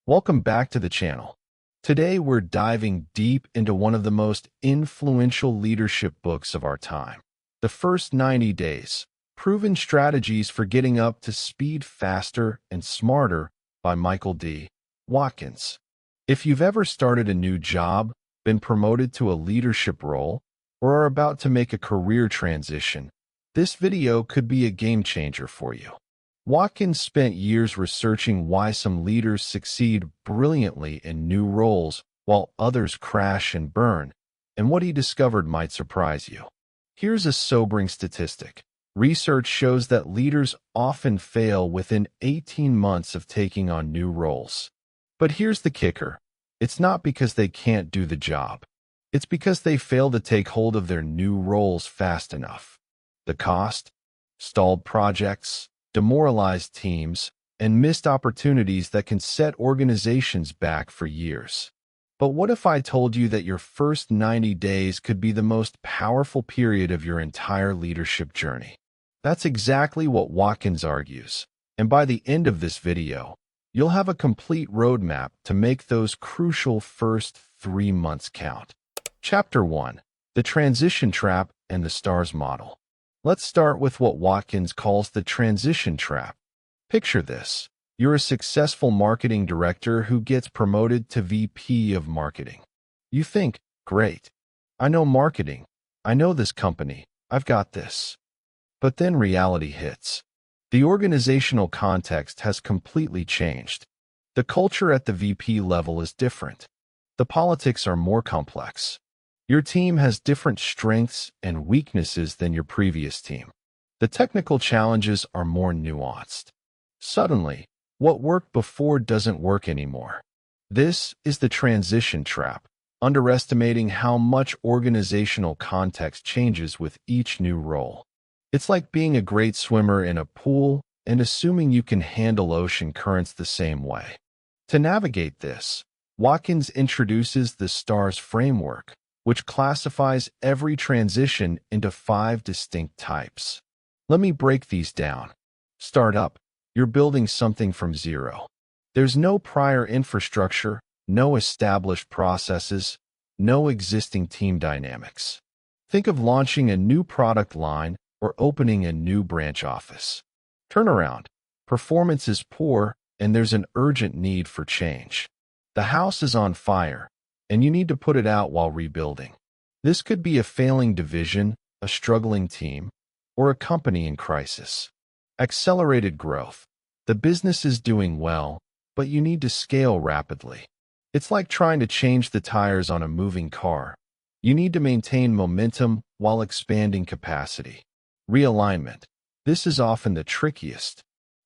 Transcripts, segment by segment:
Welcome back to the channel. Today we're diving deep into one of the most influential leadership books of our time. The First 90 Days, Proven Strategies for Getting Up to Speed Faster and Smarter by Michael D. Watkins. If you've ever started a new job, been promoted to a leadership role, or are about to make a career transition, this video could be a game changer for you. Watkins spent years researching why some leaders succeed brilliantly in new roles while others crash and burn, and what he discovered might surprise you. Here's a sobering statistic. Research shows that leaders often fail within 18 months of taking on new roles. But here's the kicker. It's not because they can't do the job. It's because they fail to take hold of their new roles fast enough. The cost? Stalled projects, demoralized teams, and missed opportunities that can set organizations back for years. But what if I told you that your first 90 days could be the most powerful period of your entire leadership journey? That's exactly what Watkins argues. And by the end of this video, you'll have a complete roadmap to make those crucial first 3 months count. Chapter 1. The Transition Trap and the STARS Model. Let's start with what Watkins calls the transition trap. Picture this. You're a successful marketing director who gets promoted to VP of marketing. You think, great, I know marketing. I know this company. I've got this. But then reality hits. The organizational context has completely changed. The culture at the VP level is different. The politics are more complex. Your team has different strengths and weaknesses than your previous team. The technical challenges are more nuanced. Suddenly, what worked before doesn't work anymore. This is the transition trap, underestimating how much organizational context changes with each new role. It's like being a great swimmer in a pool and assuming you can handle ocean currents the same way. To navigate this, Watkins introduces the STARS framework, which classifies every transition into 5 distinct types. Let me break these down. Startup. You're building something from zero. There's no prior infrastructure, no established processes, no existing team dynamics. Think of launching a new product line or opening a new branch office. Turnaround. Performance is poor, and there's an urgent need for change. The house is on fire, and you need to put it out while rebuilding. This could be a failing division, a struggling team, or a company in crisis. Accelerated growth. The business is doing well, but you need to scale rapidly. It's like trying to change the tires on a moving car. You need to maintain momentum while expanding capacity. Realignment. This is often the trickiest.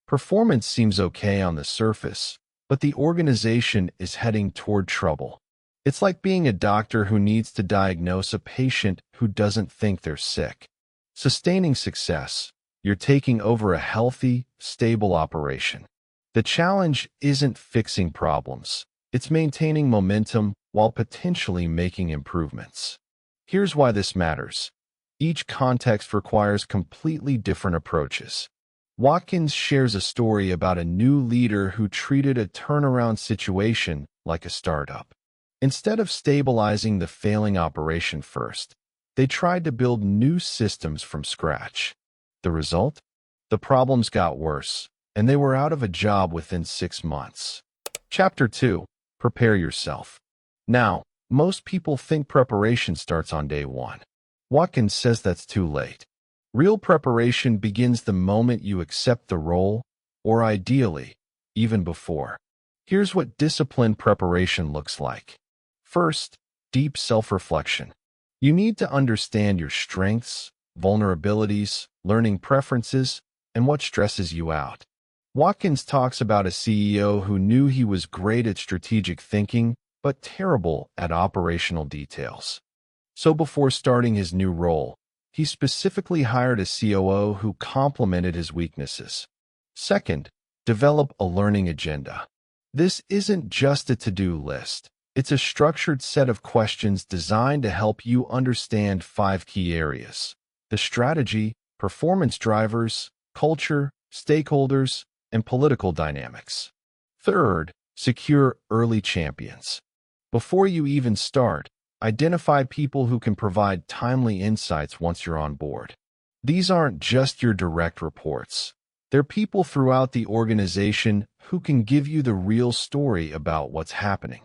Performance seems okay on the surface, but the organization is heading toward trouble. It's like being a doctor who needs to diagnose a patient who doesn't think they're sick. Sustaining success. You're taking over a healthy, stable operation. The challenge isn't fixing problems. It's maintaining momentum while potentially making improvements. Here's why this matters. Each context requires completely different approaches. Watkins shares a story about a new leader who treated a turnaround situation like a startup. Instead of stabilizing the failing operation first, they tried to build new systems from scratch. The result? The problems got worse, and they were out of a job within 6 months. Chapter 2. Prepare yourself. Now, most people think preparation starts on day 1. Watkins says that's too late. Real preparation begins the moment you accept the role, or ideally, even before. Here's what disciplined preparation looks like. First, deep self-reflection. You need to understand your strengths, vulnerabilities, learning preferences, and what stresses you out. Watkins talks about a CEO who knew he was great at strategic thinking, but terrible at operational details. So before starting his new role, he specifically hired a COO who complemented his weaknesses. Second, develop a learning agenda. This isn't just a to-do list. It's a structured set of questions designed to help you understand 5 key areas: the strategy, performance drivers, culture, stakeholders, and political dynamics. Third, Secure early champions. Before you even start, identify people who can provide timely insights once you're on board. These aren't just your direct reports. They're people throughout the organization who can give you the real story about what's happening.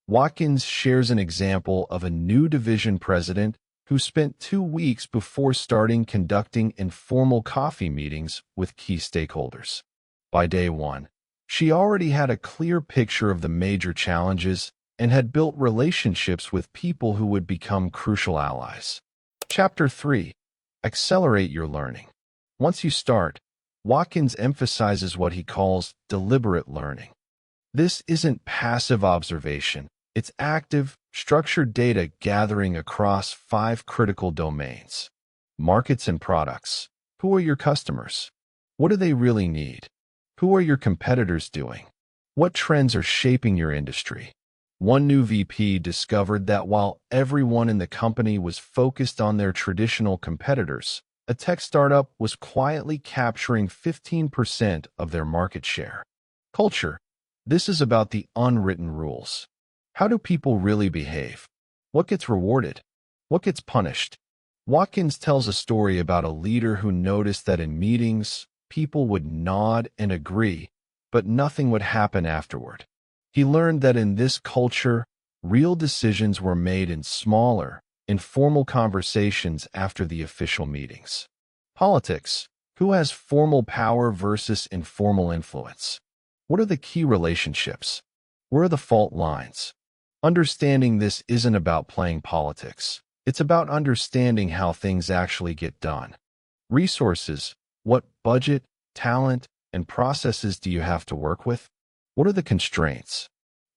Watkins shares an example of a new division president who spent 2 weeks before starting conducting informal coffee meetings with key stakeholders. By day 1, she already had a clear picture of the major challenges and had built relationships with people who would become crucial allies. Chapter 3. Accelerate your learning. Once you start, Watkins emphasizes what he calls deliberate learning. This isn't passive observation. It's active, structured data gathering across 5 critical domains. Markets and products. Who are your customers? What do they really need? Who are your competitors doing? What trends are shaping your industry? One new VP discovered that while everyone in the company was focused on their traditional competitors, a tech startup was quietly capturing 15% of their market share. Culture. This is about the unwritten rules. How do people really behave? What gets rewarded? What gets punished? Watkins tells a story about a leader who noticed that in meetings, people would nod and agree, but nothing would happen afterward. He learned that in this culture, real decisions were made in smaller, informal conversations after the official meetings. Politics. Who has formal power versus informal influence? What are the key relationships? Where are the fault lines? Understanding this isn't about playing politics. It's about understanding how things actually get done. Resources. What budget, talent, and processes do you have to work with? What are the constraints?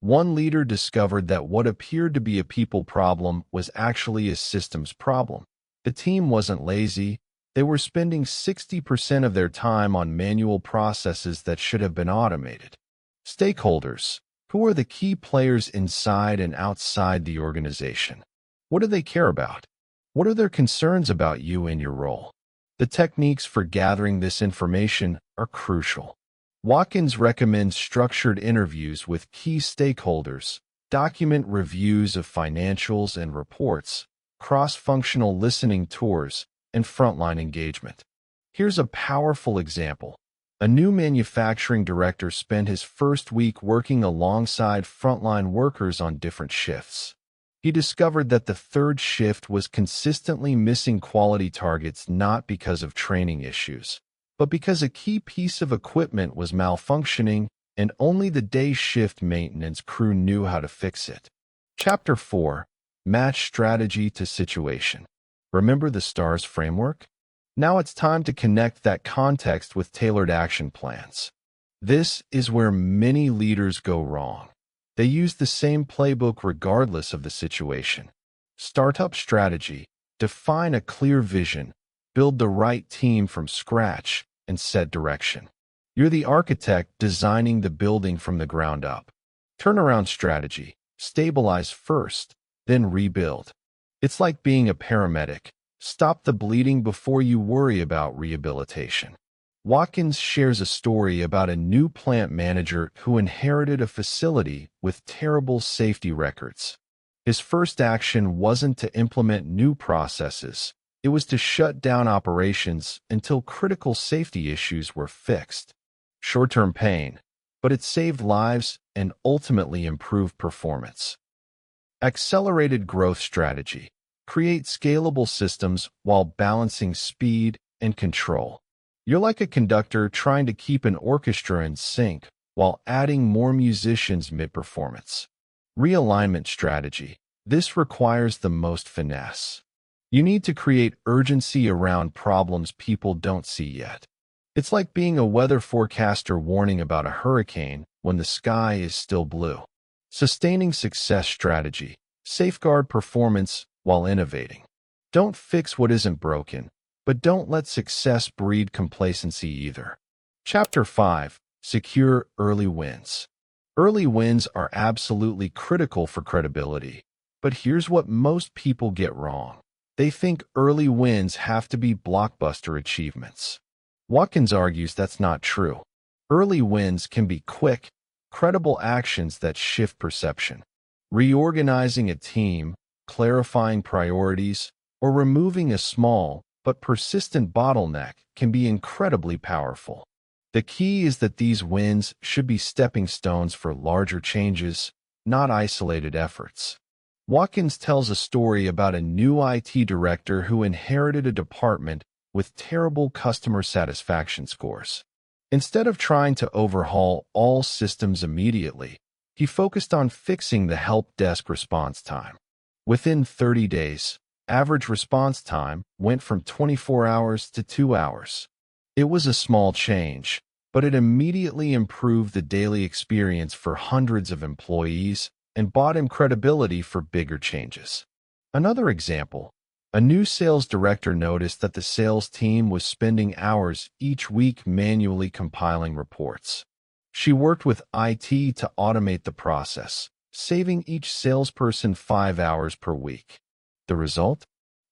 One leader discovered that what appeared to be a people problem was actually a systems problem. The team wasn't lazy. They were spending 60% of their time on manual processes that should have been automated. Stakeholders. Who are the key players inside and outside the organization? What do they care about? What are their concerns about you and your role? The techniques for gathering this information are crucial. Watkins recommends structured interviews with key stakeholders, document reviews of financials and reports, cross-functional listening tours, and frontline engagement. Here's a powerful example. A new manufacturing director spent his first week working alongside frontline workers on different shifts. He discovered that the third shift was consistently missing quality targets not because of training issues, but because a key piece of equipment was malfunctioning and only the day shift maintenance crew knew how to fix it. Chapter 4. Match strategy to situation. Remember the STARS framework? Now it's time to connect that context with tailored action plans. This is where many leaders go wrong. They use the same playbook regardless of the situation. Startup strategy. Define a clear vision, build the right team from scratch, and set direction. You're the architect designing the building from the ground up. Turnaround strategy. Stabilize first, then rebuild. It's like being a paramedic. Stop the bleeding before you worry about rehabilitation. Watkins shares a story about a new plant manager who inherited a facility with terrible safety records. His first action wasn't to implement new processes. It was to shut down operations until critical safety issues were fixed. Short-term pain, but it saved lives and ultimately improved performance. Accelerated growth strategy. Create scalable systems while balancing speed and control. You're like a conductor trying to keep an orchestra in sync while adding more musicians mid-performance. Realignment strategy. This requires the most finesse. You need to create urgency around problems people don't see yet. It's like being a weather forecaster warning about a hurricane when the sky is still blue. Sustaining success strategy. Safeguard performance while innovating. Don't fix what isn't broken, but don't let success breed complacency either. Chapter 5. Secure early wins. Early wins are absolutely critical for credibility, but here's what most people get wrong. They think early wins have to be blockbuster achievements. Watkins argues that's not true. Early wins can be quick, credible actions that shift perception. Reorganizing a team, clarifying priorities, or removing a small but persistent bottleneck can be incredibly powerful. The key is that these wins should be stepping stones for larger changes, not isolated efforts. Watkins tells a story about a new IT director who inherited a department with terrible customer satisfaction scores. Instead of trying to overhaul all systems immediately, he focused on fixing the help desk response time. Within 30 days, average response time went from 24 hours to 2 hours. It was a small change, but it immediately improved the daily experience for hundreds of employees and bought him credibility for bigger changes. Another example, a new sales director noticed that the sales team was spending hours each week manually compiling reports. She worked with IT to automate the process, saving each salesperson 5 hours per week. The result?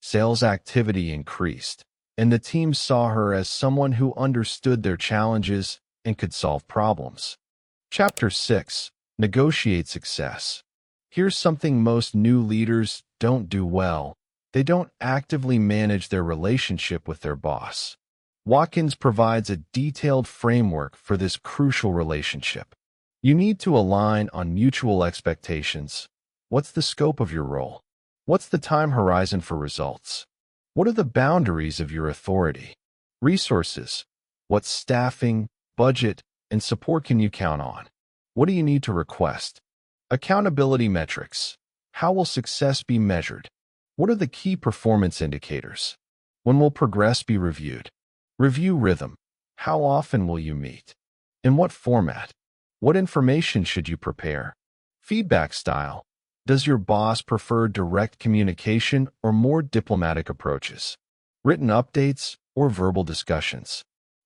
Sales activity increased, and the team saw her as someone who understood their challenges and could solve problems. Chapter 6. Negotiate Success. Here's something most new leaders don't do well. They don't actively manage their relationship with their boss. Watkins provides a detailed framework for this crucial relationship. You need to align on mutual expectations. What's the scope of your role? What's the time horizon for results? What are the boundaries of your authority? Resources. What staffing, budget, and support can you count on? What do you need to request? Accountability metrics. How will success be measured? What are the key performance indicators? When will progress be reviewed? Review rhythm. How often will you meet? In what format? What information should you prepare? Feedback style. Does your boss prefer direct communication or more diplomatic approaches? Written updates or verbal discussions?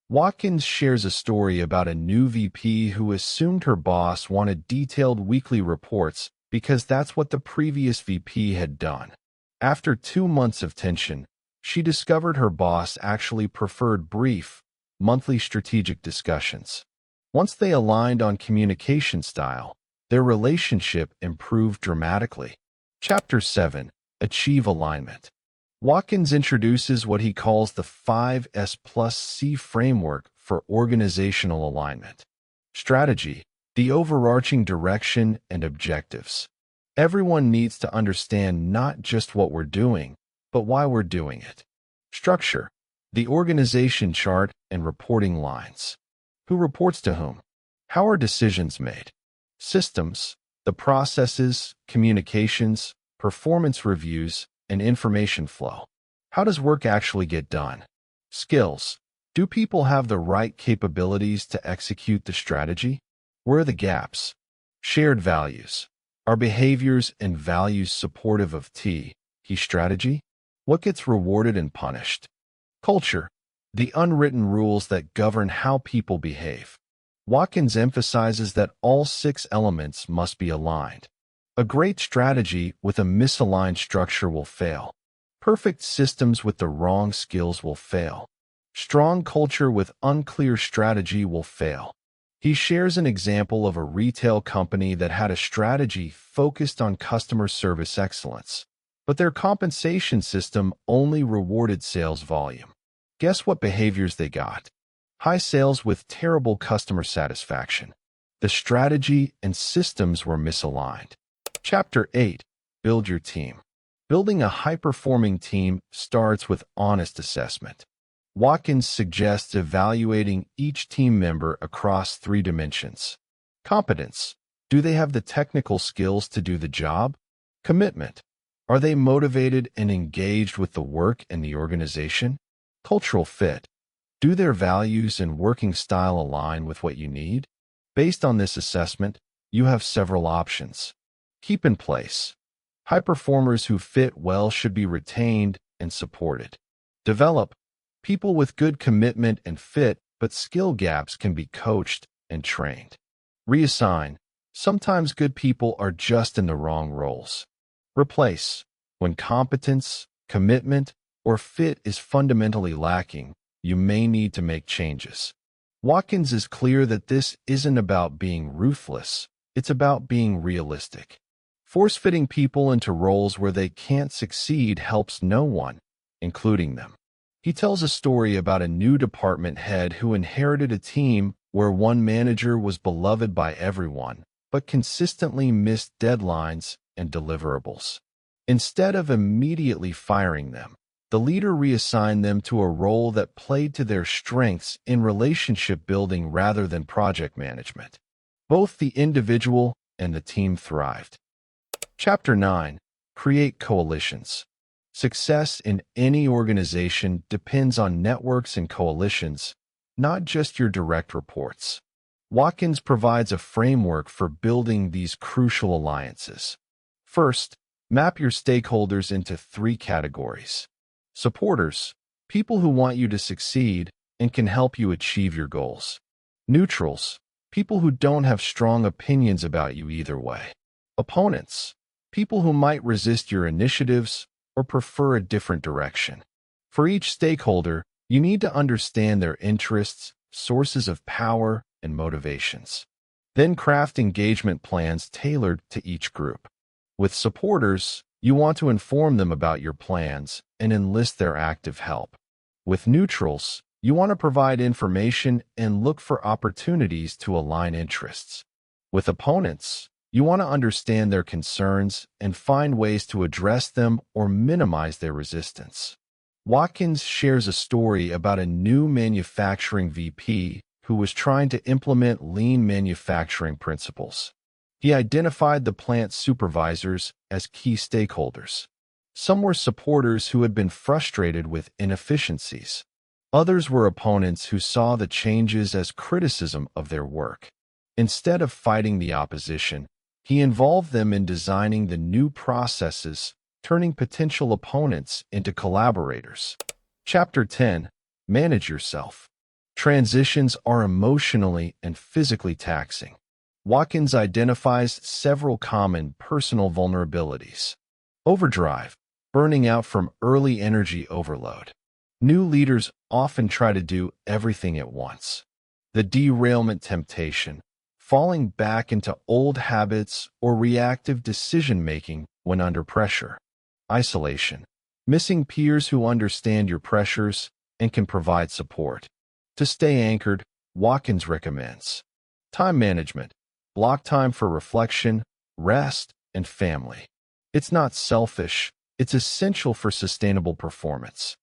Watkins shares a story about a new VP who assumed her boss wanted detailed weekly reports because that's what the previous VP had done. After 2 months of tension, she discovered her boss actually preferred brief, monthly strategic discussions. Once they aligned on communication style, their relationship improved dramatically. Chapter 7. Achieve Alignment. Watkins introduces what he calls the 5S+C framework for organizational alignment. Strategy, the overarching direction and objectives. Everyone needs to understand not just what we're doing, but why we're doing it. Structure, the organization chart and reporting lines. Who reports to whom? How are decisions made? Systems, the processes, communications, performance reviews, and information flow. How does work actually get done? Skills. Do people have the right capabilities to execute the strategy? Where are the gaps? Shared values. Are behaviors and values supportive of he strategy? What gets rewarded and punished? Culture. The unwritten rules that govern how people behave. Watkins emphasizes that all 6 elements must be aligned. A great strategy with a misaligned structure will fail. Perfect systems with the wrong skills will fail. Strong culture with unclear strategy will fail. He shares an example of a retail company that had a strategy focused on customer service excellence, but their compensation system only rewarded sales volume. Guess what behaviors they got? High sales with terrible customer satisfaction. The strategy and systems were misaligned. Chapter 8. Build your team. Building a high-performing team starts with honest assessment. Watkins suggests evaluating each team member across 3 dimensions. Competence. Do they have the technical skills to do the job? Commitment. Are they motivated and engaged with the work and the organization? Cultural fit. Do their values and working style align with what you need? Based on this assessment, you have several options. Keep in place. High performers who fit well should be retained and supported. Develop. People with good commitment and fit, but skill gaps can be coached and trained. Reassign. Sometimes good people are just in the wrong roles. Replace. When competence, commitment, or fit is fundamentally lacking, you may need to make changes. Watkins is clear that this isn't about being ruthless, it's about being realistic. Force-fitting people into roles where they can't succeed helps no one, including them. He tells a story about a new department head who inherited a team where one manager was beloved by everyone, but consistently missed deadlines and deliverables. Instead of immediately firing them, the leader reassigned them to a role that played to their strengths in relationship building rather than project management. Both the individual and the team thrived. Chapter 9. Create coalitions. Success in any organization depends on networks and coalitions, not just your direct reports. Watkins provides a framework for building these crucial alliances. First, map your stakeholders into 3 categories. Supporters, people who want you to succeed and can help you achieve your goals. Neutrals, people who don't have strong opinions about you either way. Opponents, people who might resist your initiatives or prefer a different direction. For each stakeholder, you need to understand their interests, sources of power, and motivations. Then craft engagement plans tailored to each group. With supporters, you want to inform them about your plans and enlist their active help. With neutrals, you want to provide information and look for opportunities to align interests. With opponents, you want to understand their concerns and find ways to address them or minimize their resistance. Watkins shares a story about a new manufacturing VP who was trying to implement lean manufacturing principles. He identified the plant supervisors as key stakeholders. Some were supporters who had been frustrated with inefficiencies. Others were opponents who saw the changes as criticism of their work. Instead of fighting the opposition, he involved them in designing the new processes, turning potential opponents into collaborators. Chapter 10. Manage yourself. Transitions are emotionally and physically taxing. Watkins identifies several common personal vulnerabilities. Overdrive, burning out from early energy overload. New leaders often try to do everything at once. The derailment temptation, falling back into old habits or reactive decision-making when under pressure. Isolation, missing peers who understand your pressures and can provide support. To stay anchored, Watkins recommends time management. Block time for reflection, rest, and family. It's not selfish, it's essential for sustainable performance.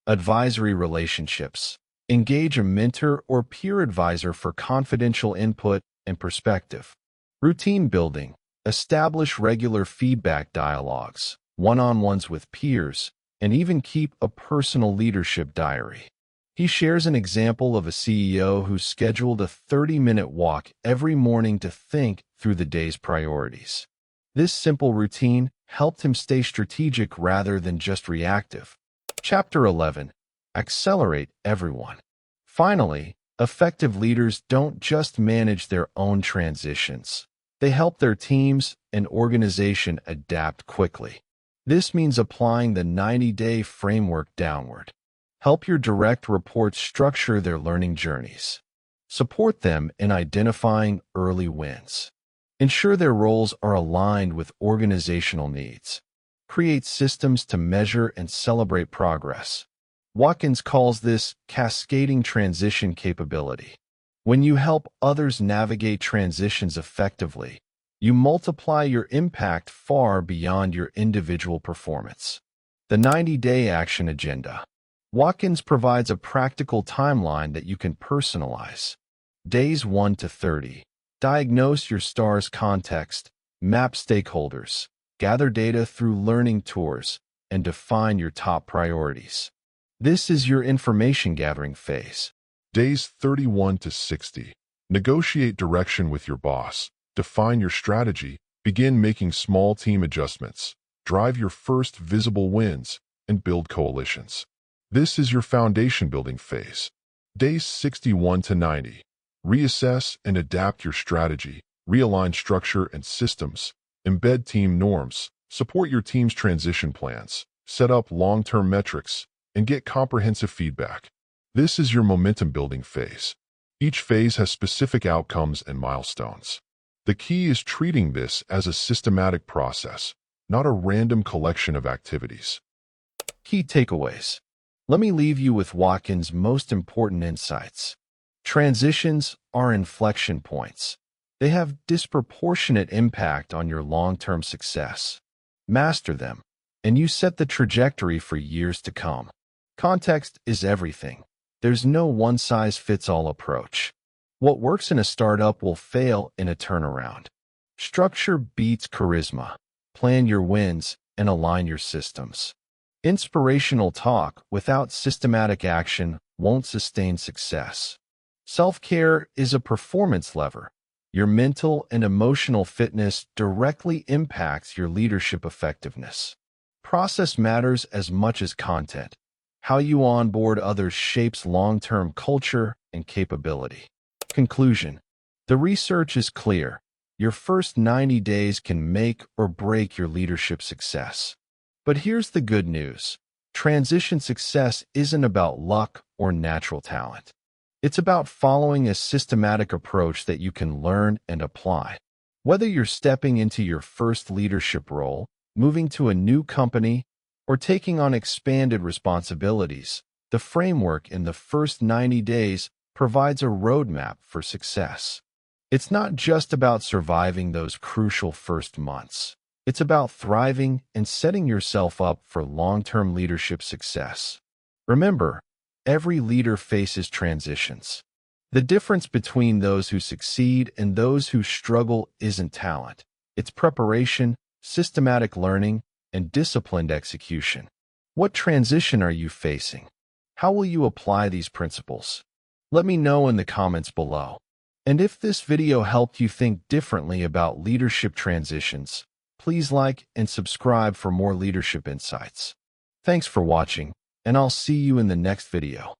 Advisory relationships. Engage a mentor or peer advisor for confidential input and perspective. Routine building. Establish regular feedback dialogues, one-on-ones with peers, and even keep a personal leadership diary. He shares an example of a CEO who scheduled a 30-minute walk every morning to think through the day's priorities. This simple routine helped him stay strategic rather than just reactive. Chapter 11. Accelerate everyone. Finally, effective leaders don't just manage their own transitions. They help their teams and organization adapt quickly. This means applying the 90-day framework downward. Help your direct reports structure their learning journeys. Support them in identifying early wins. Ensure their roles are aligned with organizational needs. Create systems to measure and celebrate progress. Watkins calls this cascading transition capability. When you help others navigate transitions effectively, you multiply your impact far beyond your individual performance. The 90-day action agenda. Watkins provides a practical timeline that you can personalize. Days 1 to 30. Diagnose your star's context, map stakeholders, gather data through learning tours, and define your top priorities. This is your information gathering phase. Days 31 to 60. Negotiate direction with your boss. Define your strategy. Begin making small team adjustments. Drive your first visible wins and build coalitions. This is your foundation building phase. Days 61 to 90. Reassess and adapt your strategy. Realign structure and systems. Embed team norms. Support your team's transition plans. Set up long-term metrics and get comprehensive feedback. This is your momentum building phase. Each phase has specific outcomes and milestones. The key is treating this as a systematic process, not a random collection of activities. Key takeaways. Let me leave you with Watkins' most important insights. Transitions are inflection points. They have disproportionate impact on your long-term success. Master them, and you set the trajectory for years to come. Context is everything. There's no one-size-fits-all approach. What works in a startup will fail in a turnaround. Structure beats charisma. Plan your wins and align your systems. Inspirational talk without systematic action won't sustain success. Self-care is a performance lever. Your mental and emotional fitness directly impacts your leadership effectiveness. Process matters as much as content. How you onboard others shapes long-term culture and capability. Conclusion. The research is clear. Your first 90 days can make or break your leadership success. But here's the good news. Transition success isn't about luck or natural talent. It's about following a systematic approach that you can learn and apply. Whether you're stepping into your first leadership role, moving to a new company, or taking on expanded responsibilities, the framework in the first 90 days provides a roadmap for success. It's not just about surviving those crucial first months. It's about thriving and setting yourself up for long-term leadership success. Remember, every leader faces transitions. The difference between those who succeed and those who struggle isn't talent. It's preparation, systematic learning, and disciplined execution. What transition are you facing? How will you apply these principles? Let me know in the comments below. And if this video helped you think differently about leadership transitions, please like and subscribe for more leadership insights. Thanks for watching, and I'll see you in the next video.